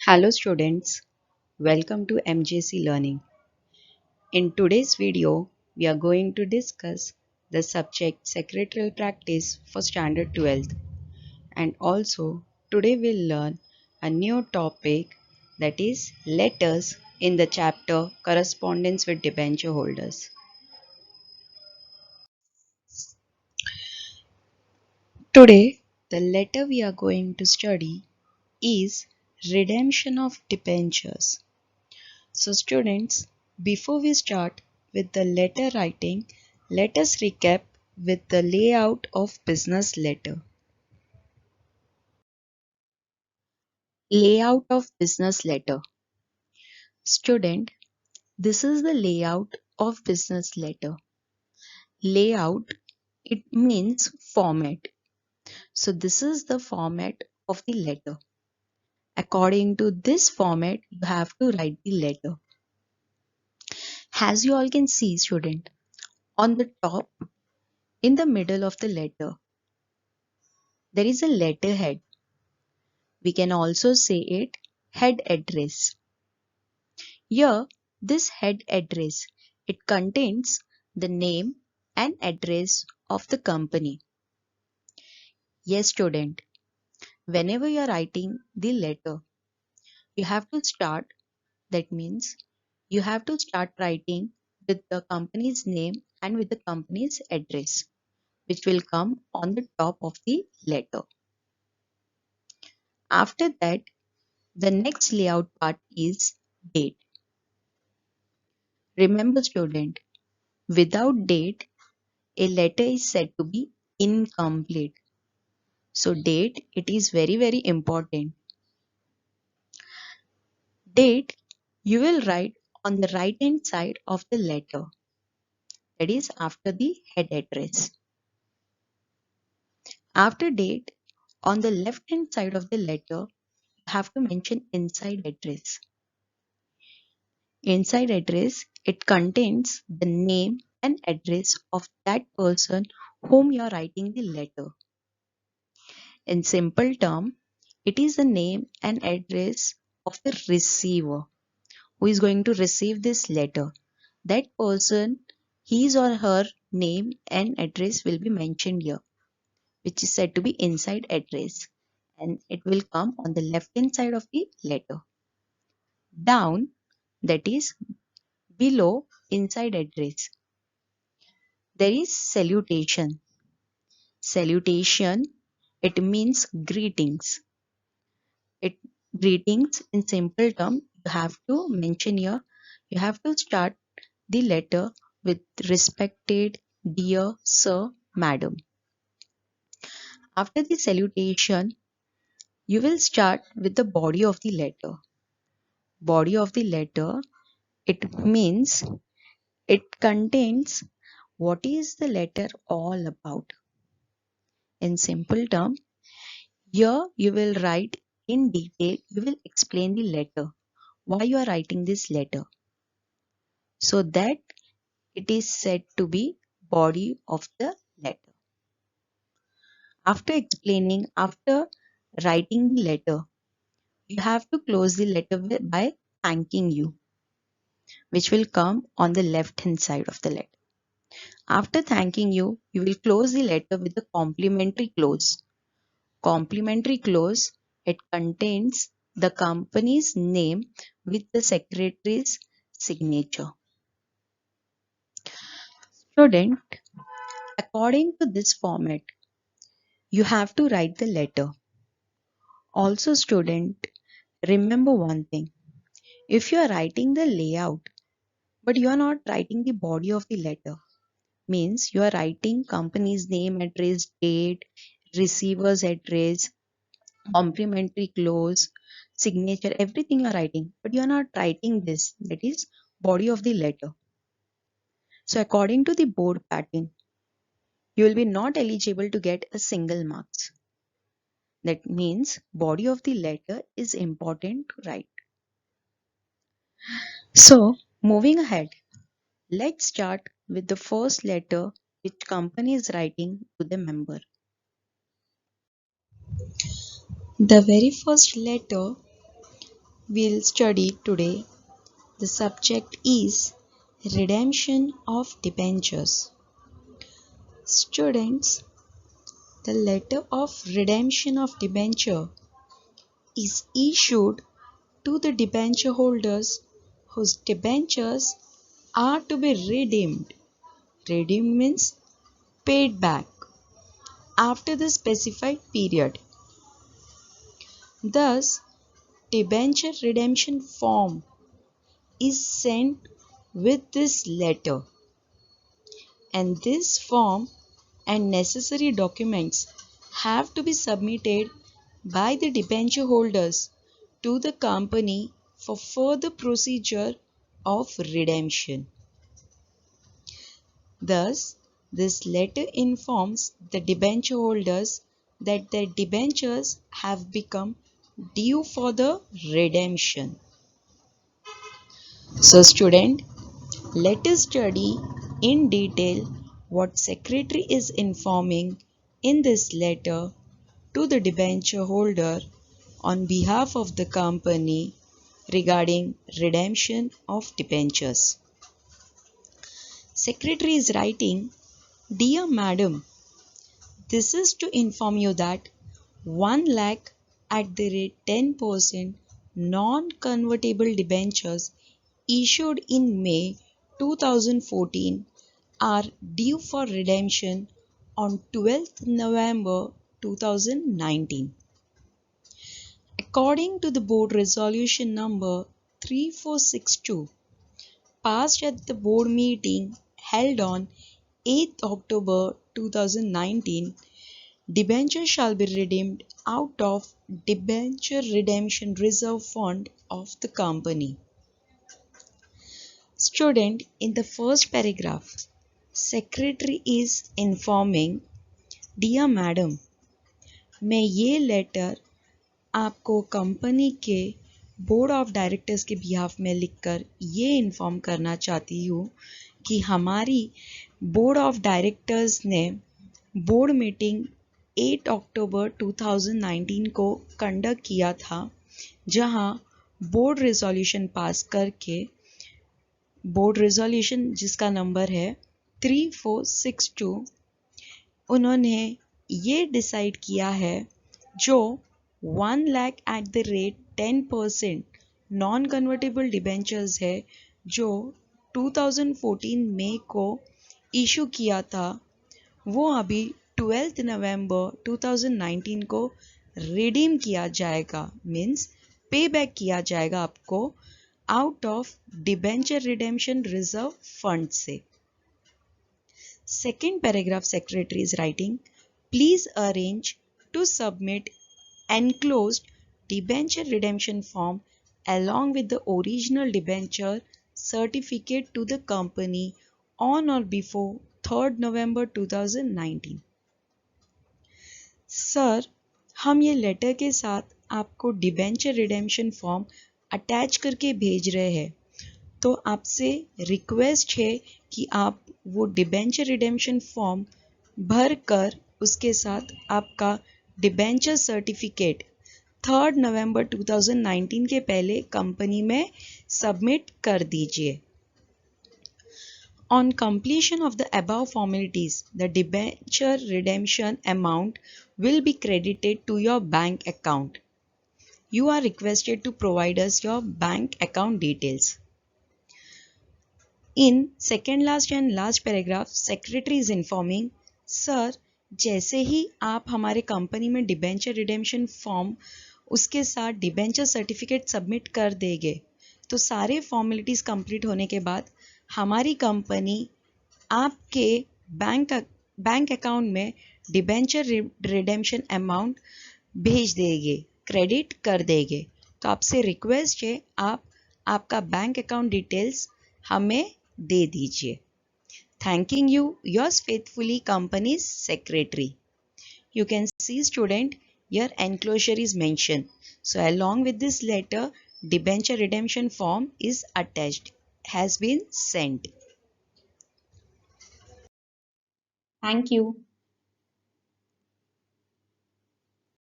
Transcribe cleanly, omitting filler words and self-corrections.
Hello students, welcome to MJC Learning. In today's video, we are going to discuss the subject Secretarial Practice for Standard 12th, and also today we'll learn a new topic, that is letters in the chapter Correspondence with Debenture Holders. Today, the letter we are going to study is Redemption of Debentures. So students, before we start with the letter writing, let us recap with the layout of business letter. Layout of business letter. Student, this is the layout of business letter. Layout, it means format. So this is the format of the letter. According to this format, you have to write the letter. As you all can see, student, on the top, in the middle of the letter, there is a letterhead. We can also say it head address. Here, this head address, it contains the name and address of the company. Yes, student, whenever you are writing the letter, you have to start, that means you have to start writing with the company's name and with the company's address, which will come on the top of the letter. After that, the next layout part is date. Remember, student, without date, a letter is said to be incomplete. So date, it is very important. Date, you will write on the right hand side of the letter, that is after the head address. After date, on the left hand side of the letter, you have to mention inside address. Inside address, it contains the name and address of that person whom you are writing the letter. In simple term, it is the name and address of the receiver who is going to receive this letter. That person, his or her name and address will be mentioned here, which is said to be inside address, and it will come on the left hand side of the letter. Down, that is below inside address, there is salutation. Salutation, it means greetings. It greetings in simple term, you have to mention here, you have to start the letter with respected dear sir, madam. After the salutation, you will start with the body of the letter. Body of the letter, it means it contains what is the letter all about. In simple term, here you will write in detail, you will explain the letter, why you are writing this letter, so that it is said to be body of the letter. After explaining, after writing the letter, you have to close the letter by thanking you, which will come on the left hand side of the letter. After thanking you, you will close the letter with a complimentary close. Complimentary close, it contains the company's name with the secretary's signature. Student, according to this format, you have to write the letter. Also, student, remember one thing. If you are writing the layout, but you are not writing the body of the letter, means you are writing company's name, address, date, receiver's address, complimentary clause, signature, everything you are writing, but you are not writing this, that is body of the letter. So according to the board pattern, you will be not eligible to get a single marks. That means body of the letter is important to write. So moving ahead, let's start with the first letter which company is writing to the member. The very first letter we'll study today. The subject is redemption of debentures. Students, the letter of redemption of debenture is issued to the debenture holders whose debentures are to be redeemed. Redeemed means paid back after the specified period. Thus, debenture redemption form is sent with this letter, and this form and necessary documents have to be submitted by the debenture holders to the company for further procedure of redemption. Thus, this letter informs the debenture holders that their debentures have become due for the redemption. So, student, let us study in detail what Secretary is informing in this letter to the debenture holder on behalf of the company regarding redemption of debentures. Secretary is writing, Dear Madam, this is to inform you that 1 lakh at the rate 10% non-convertible debentures issued in May 2014 are due for redemption on 12th November 2019. According to the board resolution number 3462 passed at the board meeting held on 8th October 2019, debenture shall be redeemed out of Debenture Redemption Reserve Fund of the company. Student, in the first paragraph, Secretary is informing, Dear Madam, मैं ये letter आपको company के board of directors के behalf में लिखकर ये inform करना चाहती हूँ कि हमारी बोर्ड ऑफ डायरेक्टर्स ने बोर्ड मीटिंग 8 अक्टूबर 2019 को कंडक्ट किया था, जहां बोर्ड रेजोल्यूशन पास करके बोर्ड रेजोल्यूशन जिसका नंबर है 3462, उन्होंने ये डिसाइड किया है जो 1 lakh at the rate 10% non convertible debentures है जो 2014 मई को इशू किया था, वो अभी 12 नवंबर 2019 को रिडीम किया जाएगा, मीन्स पे बैक किया जाएगा आपको out of debenture redemption reserve fund से. Second paragraph, Secretary is writing, please arrange to submit enclosed debenture redemption form along with the original debenture certificate to the company on or before 3rd November 2019. Sir, हम ये letter के साथ आपको debenture redemption form attach करके भेज रहे हैं, तो आपसे रिक्वेस्ट है कि आप वो डिबेंचर रिडेम्पशन फॉर्म भर कर उसके साथ आपका डिबेंचर सर्टिफिकेट 3rd नवंबर 2019 के पहले कंपनी में सबमिट कर दीजिए. On completion of the above formalities, the debenture redemption amount will be credited to your bank account. You are requested to provide us your bank account details. In second last and last paragraph, Secretary is informing, Sir, जैसे ही आप हमारे company में debenture redemption form उसके साथ debenture certificate submit कर देंगे, तो सारे फॉर्मेलिटीज़ कंप्लीट होने के बाद हमारी कंपनी आपके बैंक अकाउंट में डिबेंचर रिडेम्पशन अमाउंट भेज देंगे, क्रेडिट कर देंगे. तो आपसे रिक्वेस्ट है आप आपका बैंक अकाउंट डिटेल्स हमें दे दीजिए. Thanking you, yours faithfully, company's secretary. You can see, student, here enclosure is mentioned. So along with this letter, debenture redemption form is attached, has been sent. Thank you.